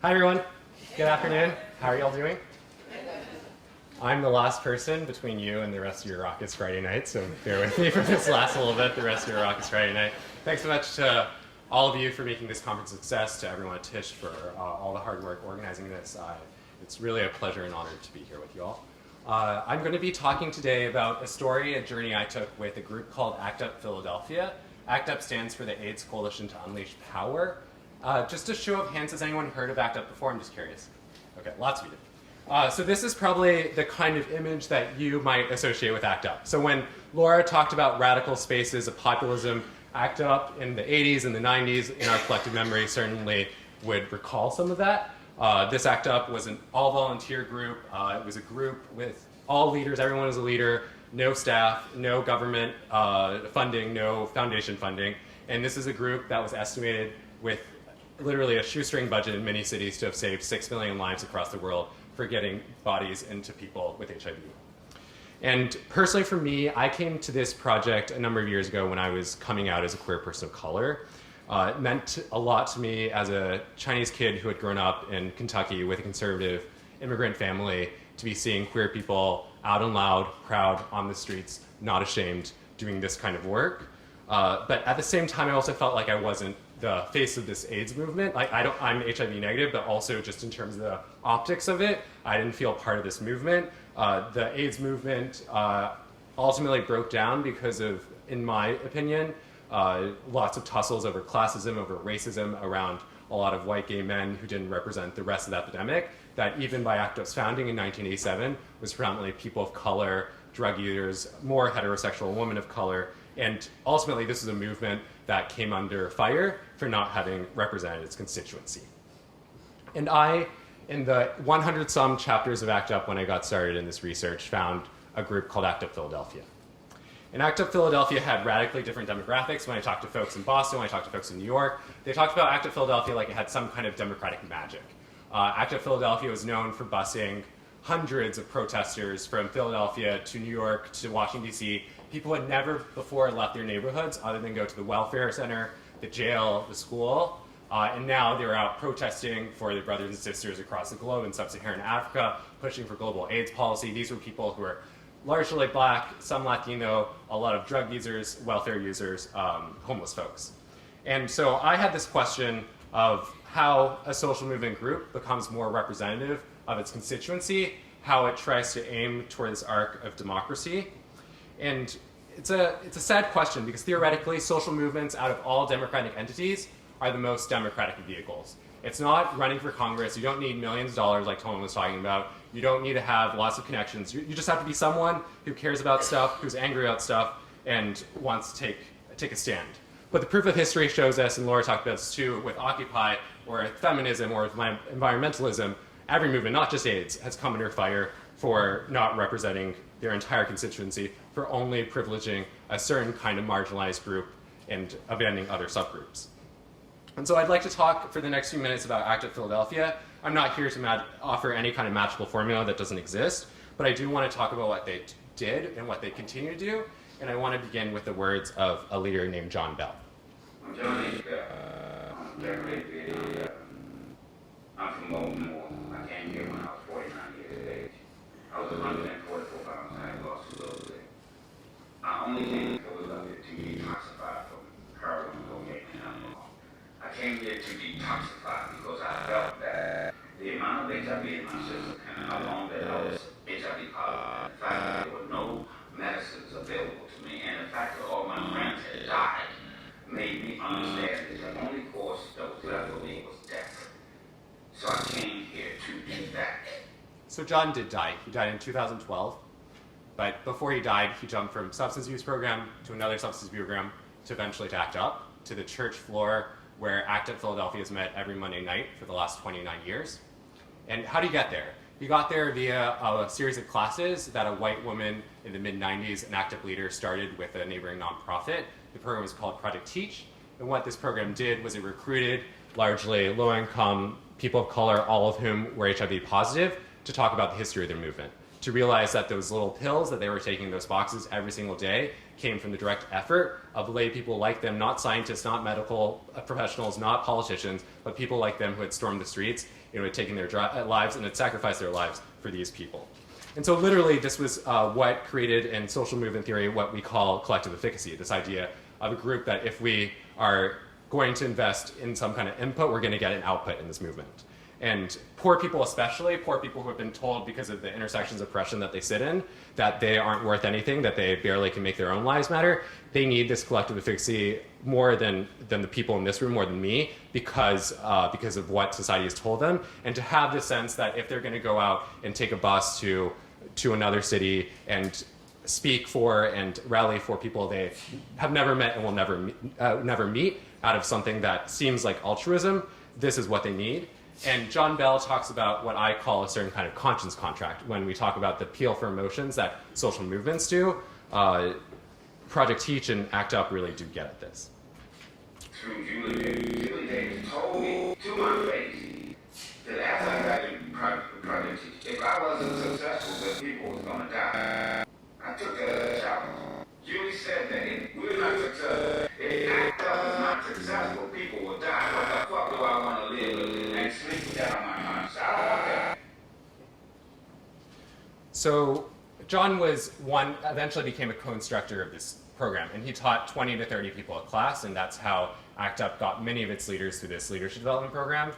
Hi everyone, good afternoon. How are y'all doing? I'm the last person between you and the rest of your Raucous Friday night, so bear with me for this last little bit, the rest of your Raucous Friday night. Thanks so much to all of you for making this conference a success, to everyone at Tisch for all the hard work organizing this. It's really a pleasure and honor to be here with you all. I'm going to be talking today about a story, a journey I took with a group called ActUp Philadelphia. ActUp stands for the AIDS Coalition to Unleash Power. Just a show of hands, has anyone heard of ActUp before? I'm just curious. Okay, lots of you do. So this is probably the kind of image that you might associate with ActUp. So when Laura talked about radical spaces of populism, ActUp in the 80s and the 90s, in our collective memory, certainly would recall some of that. This ActUp was an all-volunteer group. It was a group with all leaders. Everyone was a leader. No staff, no government funding, no foundation funding. And this is a group that was estimated with literally a shoestring budget in many cities to have saved 6 million lives across the world for getting bodies into people with HIV. And personally for me, I came to this project a number of years ago when I was coming out as a queer person of color. It meant a lot to me as a Chinese kid who had grown up in Kentucky with a conservative immigrant family to be seeing queer people out and loud, proud, on the streets, not ashamed, doing this kind of work. But at the same time, I also felt like I wasn't the face of this AIDS movement. Like I'm HIV negative, but also just in terms of the optics of it, I didn't feel part of this movement. The AIDS movement ultimately broke down because of, in my opinion, lots of tussles over classism, over racism around a lot of white gay men who didn't represent the rest of the epidemic, that even by ActUp's founding in 1987 was predominantly people of color, drug users, more heterosexual women of color, and ultimately this is a movement that came under fire for not having represented its constituency. And I, in the 100-some chapters of ActUp when I got started in this research, found a group called ActUp Philadelphia. And ActUp Philadelphia had radically different demographics. When I talked to folks in Boston, when I talked to folks in New York, they talked about ActUp Philadelphia like it had some kind of democratic magic. ActUp Philadelphia was known for busing hundreds of protesters from Philadelphia to New York to Washington, D.C. People had never before left their neighborhoods other than go to the welfare center, the jail, the school. And now they're out protesting for their brothers and sisters across the globe in sub-Saharan Africa, pushing for global AIDS policy. These were people who were largely black, some Latino, a lot of drug users, welfare users, homeless folks. And so I had this question of how a social movement group becomes more representative of its constituency, how it tries to aim toward this arc of democracy. And it's a sad question because theoretically social movements out of all democratic entities are the most democratic of vehicles. It's not running for Congress. You don't need millions of dollars like Tony was talking about. You don't need to have lots of connections. You just have to be someone who cares about stuff, who's angry about stuff, and wants to take a stand. But the proof of history shows us, and Laura talked about this too, with Occupy or with feminism or with environmentalism, every movement, not just AIDS, has come under fire for not representing their entire constituency, for only privileging a certain kind of marginalized group and abandoning other subgroups. And so I'd like to talk for the next few minutes about ActUp Philadelphia. I'm not here to offer any kind of magical formula that doesn't exist, but I do want to talk about what they did and what they continue to do, and I want to begin with the words of a leader named John Bell. I'm John H. Bell. I'm from Baltimore. I came here when I was 49 years of age. I was 144 pounds and I had lost a little bit. I only came to Philadelphia to detoxify from heroin, cocaine, and alcohol. I came here to detoxify because I felt that the amount of HIV in my system and how long that I was HIV positive, and the fact that there were no medicines available to me, and the fact that all my friends had died, made me understand that the only course that was left for me was death. So I came here to do that. So John did die. He died in 2012. But before he died, he jumped from substance abuse program to another substance abuse program to eventually to ActUp, to the church floor where ActUp Philadelphia has met every Monday night for the last 29 years. And how do you get there? He got there via a series of classes that a white woman in the mid-90s, an ActUp leader, started with a neighboring nonprofit. The program was called Project Tisch. And what this program did was it recruited largely low-income people of color, all of whom were HIV positive, to talk about the history of their movement, to realize that those little pills that they were taking in those boxes every single day came from the direct effort of lay people like them, not scientists, not medical professionals, not politicians, but people like them who had stormed the streets, who had taken their lives and had sacrificed their lives for these people. And so literally this was what created in social movement theory what we call collective efficacy, this idea of a group that if we are going to invest in some kind of input, we're going to get an output in this movement. And poor people especially, poor people who have been told because of the intersections of oppression that they sit in, that they aren't worth anything, that they barely can make their own lives matter, they need this collective efficacy more than the people in this room, more than me, because of what society has told them. And to have the sense that if they're going to go out and take a bus to another city and speak for and rally for people they have never met and will never meet out of something that seems like altruism, this is what they need. And John Bell talks about what I call a certain kind of conscience contract when we talk about the appeal for emotions that social movements do. Project Teach and ActUp really do get at this. Julie told me to my face that after I got into Project Teach, if I wasn't successful, that people was going to die. I took that as a challenge. Julie said that if we're not successful, if ActUp is not successful, people will die. What the fuck do I want to live and sleep with that on my mind? So I don't want that. So John eventually became a co-instructor of this program, and he taught 20 to 30 people a class, and that's how ActUp got many of its leaders through this leadership development program.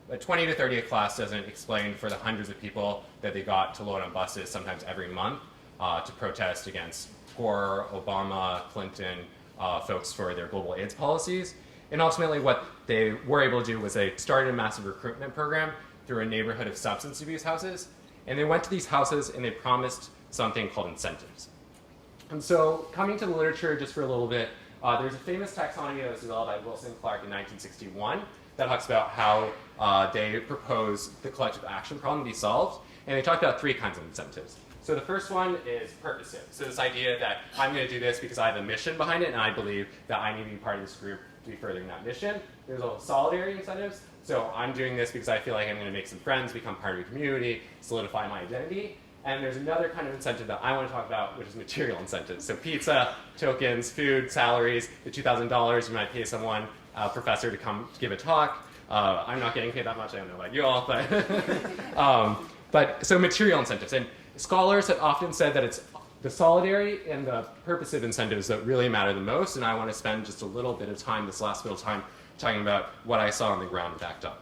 But 20 to 30 a class doesn't explain for the hundreds of people that they got to load on buses sometimes every month to protest against Gore, Obama, Clinton, folks for their global AIDS policies. And ultimately what they were able to do was they started a massive recruitment program through a neighborhood of substance abuse houses. And they went to these houses and they promised something called incentives. And so coming to the literature just for a little bit, there's a famous taxonomy that was developed by Wilson and Clark in 1961 that talks about how they propose the collective action problem to be solved. And they talk about three kinds of incentives. So the first one is purposive. So this idea that I'm going to do this because I have a mission behind it and I believe that I need to be part of this group to be furthering that mission. There's also solidarity incentives. So I'm doing this because I feel like I'm going to make some friends, become part of a community, solidify my identity. And there's another kind of incentive that I want to talk about, which is material incentives. So pizza, tokens, food, salaries, the $2,000 you might pay someone, a professor to come give a talk. I'm not getting paid that much, I don't know about you all, but so material incentives. And scholars have often said that it's the solidarity and the purposive incentives that really matter the most, and I want to spend just a little bit of time, this last bit of time, talking about what I saw on the ground with ActUp.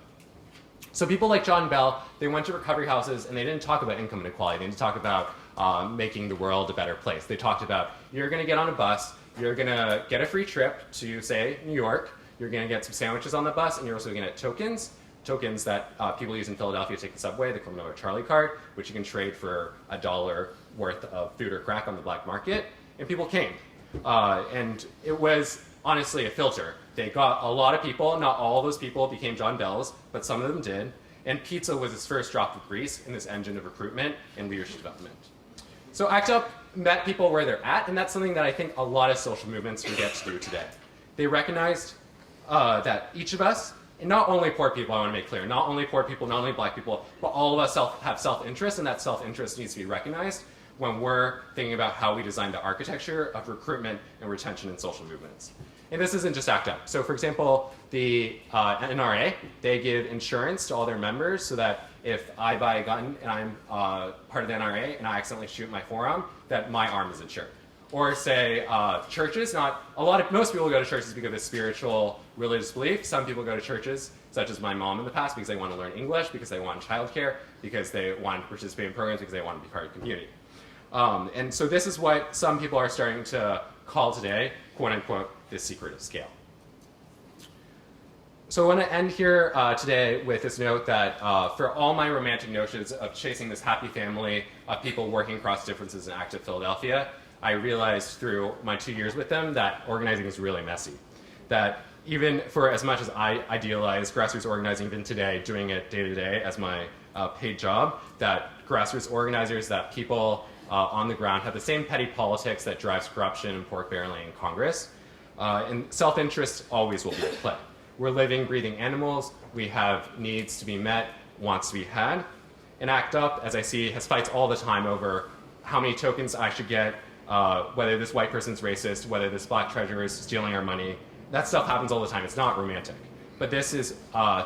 So people like John Bell, they went to recovery houses and they didn't talk about income inequality. They didn't talk about making the world a better place. They talked about, you're going to get on a bus, you're going to get a free trip to, say, New York, you're going to get some sandwiches on the bus, and you're also going to get tokens that people use in Philadelphia to take the subway, the criminal Charlie card, which you can trade for $1 worth of food or crack on the black market. And people came. And it was honestly a filter. They got a lot of people. Not all those people became John Bells, but some of them did. And pizza was its first drop of grease in this engine of recruitment and leadership development. So ActUp met people where they're at, and that's something that I think a lot of social movements forget to do today. They recognized that each of us, and not only poor people, I want to make clear, not only poor people, not only black people, but all of us have self-interest, and that self-interest needs to be recognized when we're thinking about how we design the architecture of recruitment and retention in social movements. And this isn't just ActUp. So for example, the NRA, they give insurance to all their members so that if I buy a gun and I'm part of the NRA and I accidentally shoot my forearm, that my arm is insured. Or say churches, most people go to churches because of spiritual, religious belief. Some people go to churches, such as my mom in the past, because they want to learn English, because they want childcare, because they want to participate in programs, because they want to be part of the community. And so this is what some people are starting to call today, quote unquote, the secret of scale. So I want to end here today with this note that for all my romantic notions of chasing this happy family of people working across differences in ActUp Philadelphia, I realized through my 2 years with them that organizing is really messy. That even for as much as I idealize grassroots organizing, even today, doing it day to day as my paid job, that grassroots organizers, that people on the ground have the same petty politics that drives corruption and pork barreling in Congress. And self-interest always will be at play. We're living, breathing animals. We have needs to be met, wants to be had. And ActUp, as I see, has fights all the time over how many tokens I should get, whether this white person's racist, whether this black treasurer is stealing our money. That stuff happens all the time. It's not romantic. But this is,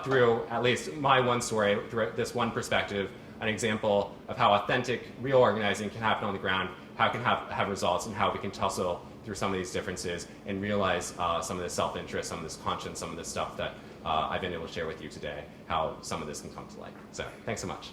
through at least my one story, through this one perspective, an example of how authentic, real organizing can happen on the ground, how it can have results, and how we can tussle through some of these differences and realize some of this self-interest, some of this conscience, some of this stuff that I've been able to share with you today, how some of this can come to light. So thanks so much.